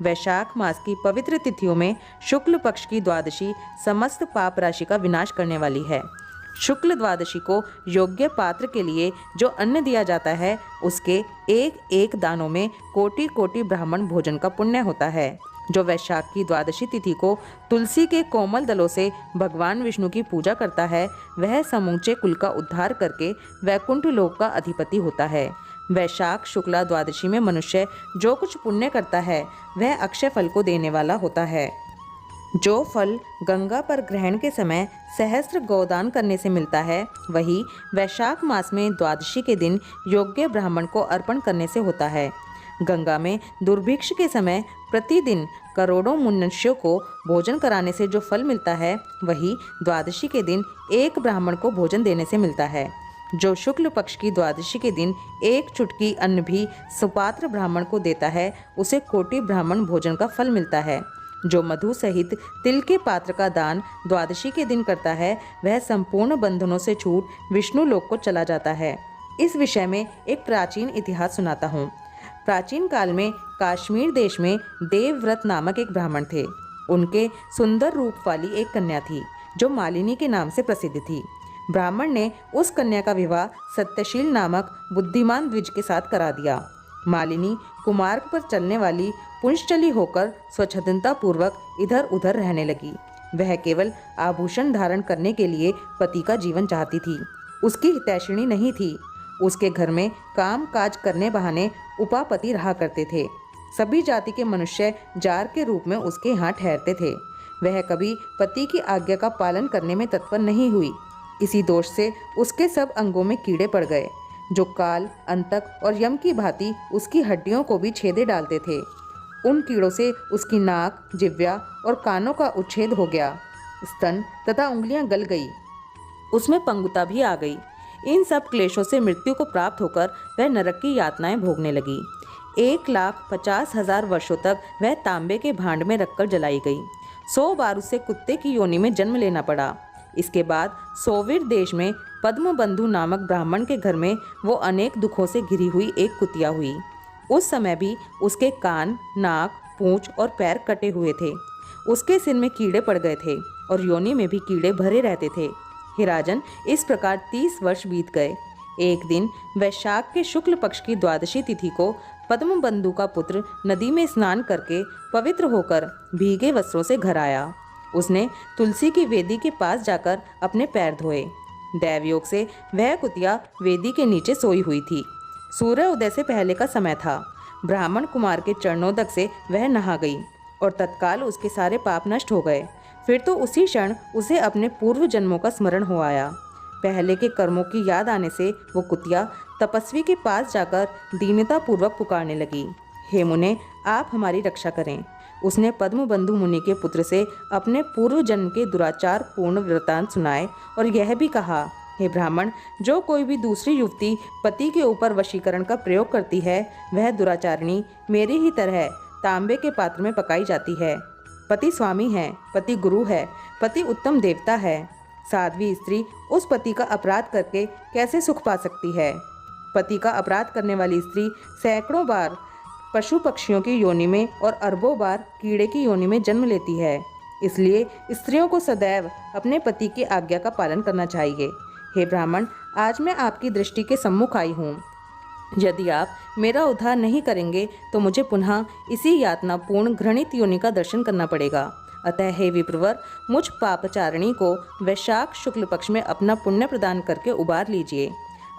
वैशाख मास की पवित्र तिथियों में शुक्ल पक्ष की द्वादशी समस्त पाप राशि का विनाश करने वाली है। शुक्ल द्वादशी को योग्य पात्र के लिए जो अन्न दिया जाता है उसके एक एक दानों में कोटि कोटि ब्राह्मण भोजन का पुण्य होता है। जो वैशाख की द्वादशी तिथि को तुलसी के कोमल दलों से भगवान विष्णु की पूजा करता है वह समूचे कुल का उद्धार करके वैकुंठ लोक का अधिपति होता है। वैशाख शुक्ला द्वादशी में मनुष्य जो कुछ पुण्य करता है वह अक्षय फल को देने वाला होता है। जो फल गंगा पर ग्रहण के समय सहस्त्र गोदान करने से मिलता है वही वैशाख मास में द्वादशी के दिन योग्य ब्राह्मण को अर्पण करने से होता है। गंगा में दुर्भिक्ष के समय प्रतिदिन करोड़ों मनुष्यों को भोजन कराने से जो फल मिलता है वही द्वादशी के दिन एक ब्राह्मण को भोजन देने से मिलता है। जो शुक्ल पक्ष की द्वादशी के दिन एक चुटकी अन्न भी सुपात्र ब्राह्मण को देता है उसे कोटि ब्राह्मण भोजन का फल मिलता है। जो मधु सहित तिल के पात्र का दान द्वादशी के दिन करता है वह संपूर्ण बंधनों से छूट विष्णु लोक को चला जाता है। इस विषय में एक प्राचीन इतिहास सुनाता हूँ। प्राचीन काल में कश्मीर देश में देवव्रत नामक एक ब्राह्मण थे। उनके सुंदर रूप वाली एक कन्या थी जो मालिनी के नाम से प्रसिद्ध थी। ब्राह्मण ने उस कन्या का विवाह सत्यशील नामक बुद्धिमान द्विज के साथ करा दिया। मालिनी कुमार्ग पर चलने वाली पुंश्चली होकर स्वच्छंदता पूर्वक इधर उधर रहने लगी। वह केवल आभूषण धारण करने के लिए पति का जीवन चाहती थी। उसकी हितैषिणी नहीं थी। उसके घर में काम काज करने बहाने उपापति रहा करते थे। सभी जाति के मनुष्य जार के रूप में उसके यहाँ ठहरते थे। वह कभी पति की आज्ञा का पालन करने में तत्पर नहीं हुई। इसी दोष से उसके सब अंगों में कीड़े पड़ गए जो काल, अंतक और यम की भांति उसकी हड्डियों को भी छेदे डालते थे। उन कीड़ों से उसकी नाक, जिह्वा और कानों का उच्छेद हो गया। स्तन तथा उंगलियां गल गई। उसमें पंगुता भी आ गई। इन सब क्लेशों से मृत्यु को प्राप्त होकर वह नरक की यातनाएं भोगने लगी। 1,50,000 वर्षों तक वह तांबे के भांड में रखकर जलाई गई। 100 बार उसे कुत्ते की योनि में जन्म लेना पड़ा। इसके बाद सोवीर देश में पद्मबंधु नामक ब्राह्मण के घर में वो अनेक दुखों से घिरी हुई एक कुतिया हुई। उस समय भी उसके कान, नाक, पूंछ और पैर कटे हुए थे। उसके सिर में कीड़े पड़ गए थे और योनि में भी कीड़े भरे रहते थे। हे राजन, इस प्रकार 30 वर्ष बीत गए। एक दिन वैशाख के शुक्ल पक्ष की द्वादशी तिथि को पद्मबंधु का पुत्र नदी में स्नान करके पवित्र होकर भीगे वस्त्रों से घर आया। उसने तुलसी की वेदी के पास जाकर अपने पैर धोए। दैवयोग से वह कुतिया वेदी के नीचे सोई हुई थी। सूर्य उदय से पहले का समय था। ब्राह्मण कुमार के चरणोदक से वह नहा गई और तत्काल उसके सारे पाप नष्ट हो गए। फिर तो उसी क्षण उसे अपने पूर्व जन्मों का स्मरण हो आया। पहले के कर्मों की याद आने से वो कुतिया तपस्वी के पास जाकर दीनता पूर्वक पुकारने लगी, हे मुने, आप हमारी रक्षा करें। उसने पद्मबंधु मुनि के पुत्र से अपने पूर्व जन्म के दुराचार पूर्ण वृत्तांत सुनाए और यह भी कहा, हे ब्राह्मण, जो कोई भी दूसरी युवती पति के ऊपर वशीकरण का प्रयोग करती है वह दुराचारिणी मेरी ही तरह तांबे के पात्र में पकाई जाती है। पति स्वामी है, पति गुरु है, पति उत्तम देवता है। साध्वी स्त्री उस पति का अपराध करके कैसे सुख पा सकती है? पति का अपराध करने वाली स्त्री सैकड़ों बार पशु पक्षियों की योनि में और अरबों बार कीड़े की योनि में जन्म लेती है। इसलिए स्त्रियों को सदैव अपने पति की आज्ञा का पालन करना चाहिए। हे ब्राह्मण, आज मैं आपकी दृष्टि के सम्मुख आई हूँ। यदि आप मेरा उद्धार नहीं करेंगे तो मुझे पुनः इसी यातनापूर्ण घृणित योनि का दर्शन करना पड़ेगा। अतः हे विप्रवर, मुझ पापचारिणी को वैशाख शुक्ल पक्ष में अपना पुण्य प्रदान करके उबार लीजिए।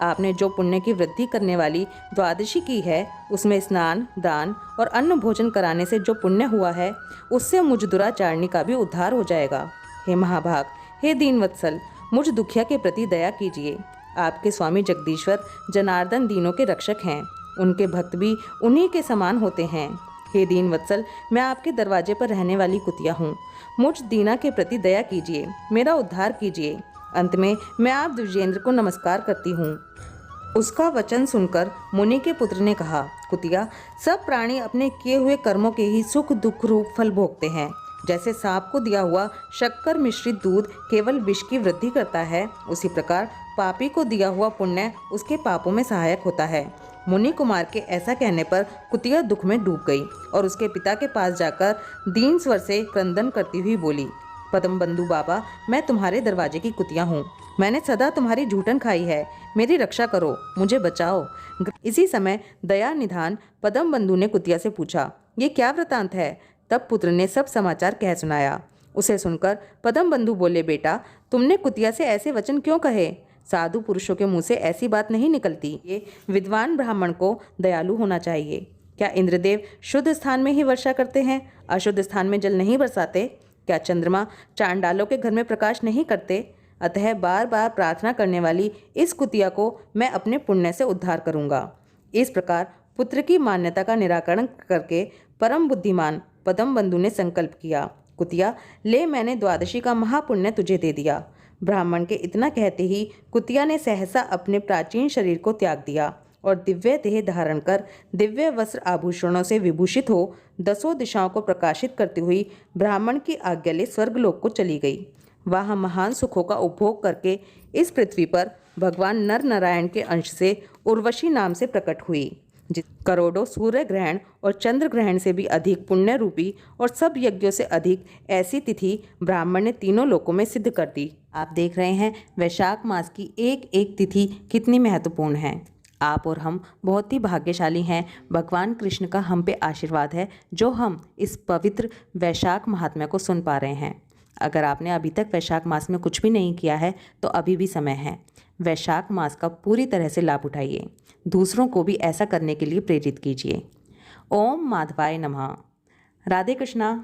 आपने जो पुण्य की वृद्धि करने वाली द्वादशी की है उसमें स्नान, दान और अन्न भोजन कराने से जो पुण्य हुआ है उससे मुझ दुराचारिणी का भी उद्धार हो जाएगा। हे महाभाग, हे दीनवत्सल, मुझ दुखिया के प्रति दया कीजिए। आपके स्वामी जगदीश्वर जनार्दन दीनों के रक्षक हैं। उनके भक्त भी उन्हीं के समान होते हैं। हे दीनवत्सल, मैं आपके दरवाजे पर रहने वाली कुतिया हूँ। मुझ दीना के प्रति दया कीजिए, मेरा उद्धार कीजिए। अंत में मैं आप द्विजेंद्र को नमस्कार करती हूँ। उसका वचन सुनकर मुनि के पुत्र ने कहा, कुतिया, सब प्राणी अपने किए हुए कर्मों के ही सुख दुख रूप फल भोगते हैं। जैसे सांप को दिया हुआ शक्कर मिश्रित दूध केवल विष की वृद्धि करता है, उसी प्रकार पापी को दिया हुआ पुण्य उसके पापों में सहायक होता है। मुनि कुमार के ऐसा कहने पर कुतिया दुख में डूब गई और उसके पिता के पास जाकर दीन स्वर से क्रंदन करती हुई बोली, पद्म बंधु बाबा, मैं तुम्हारे दरवाजे की कुतिया हूँ। मैंने सदा तुम्हारी झूठन खाई है। मेरी रक्षा करो, मुझे बचाओ। इसी समय दया निधान पद्म बंधु ने कुतिया से पूछा, ये क्या वृतांत है? तब पुत्र ने सब समाचार कह सुनाया। उसे सुनकर पद्म बंधु बोले, बेटा, तुमने कुतिया से ऐसे वचन क्यों कहे? साधु पुरुषों के मुंह से ऐसी बात नहीं निकलती। ये विद्वान ब्राह्मण को दयालु होना चाहिए। क्या इंद्रदेव शुद्ध स्थान में ही वर्षा करते हैं, अशुद्ध स्थान में जल नहीं बरसाते? क्या चंद्रमा चांडालों के घर में प्रकाश नहीं करते? अतः बार बार प्रार्थना करने वाली इस कुतिया को मैं अपने पुण्य से उद्धार करूंगा। इस प्रकार पुत्र की मान्यता का निराकरण करके परम बुद्धिमान पद्म बंधु ने संकल्प किया, कुतिया, ले, मैंने द्वादशी का महापुण्य तुझे दे दिया। ब्राह्मण के इतना कहते ही कुतिया ने सहसा अपने प्राचीन शरीर को त्याग दिया और दिव्य देह धारण कर दिव्य वस्त्र आभूषणों से विभूषित हो 10 दिशाओं को प्रकाशित करती हुई ब्राह्मण की आज्ञा ले स्वर्गलोक को चली गई। वहाँ महान सुखों का उपभोग करके इस पृथ्वी पर भगवान नर नारायण के अंश से उर्वशी नाम से प्रकट हुई। करोड़ों सूर्य ग्रहण और चंद्र ग्रहण से भी अधिक पुण्य रूपी और सब यज्ञों से अधिक ऐसी तिथि ब्राह्मण ने तीनों लोकों में सिद्ध कर दी। आप देख रहे हैं वैशाख मास की एक एक तिथि कितनी महत्वपूर्ण है। आप और हम बहुत ही भाग्यशाली हैं। भगवान कृष्ण का हम पे आशीर्वाद है जो हम इस पवित्र वैशाख महात्म्य को सुन पा रहे हैं। अगर आपने अभी तक वैशाख मास में कुछ भी नहीं किया है तो अभी भी समय है। वैशाख मास का पूरी तरह से लाभ उठाइए। दूसरों को भी ऐसा करने के लिए प्रेरित कीजिए। ओम माधवाय नमः। राधे कृष्णा।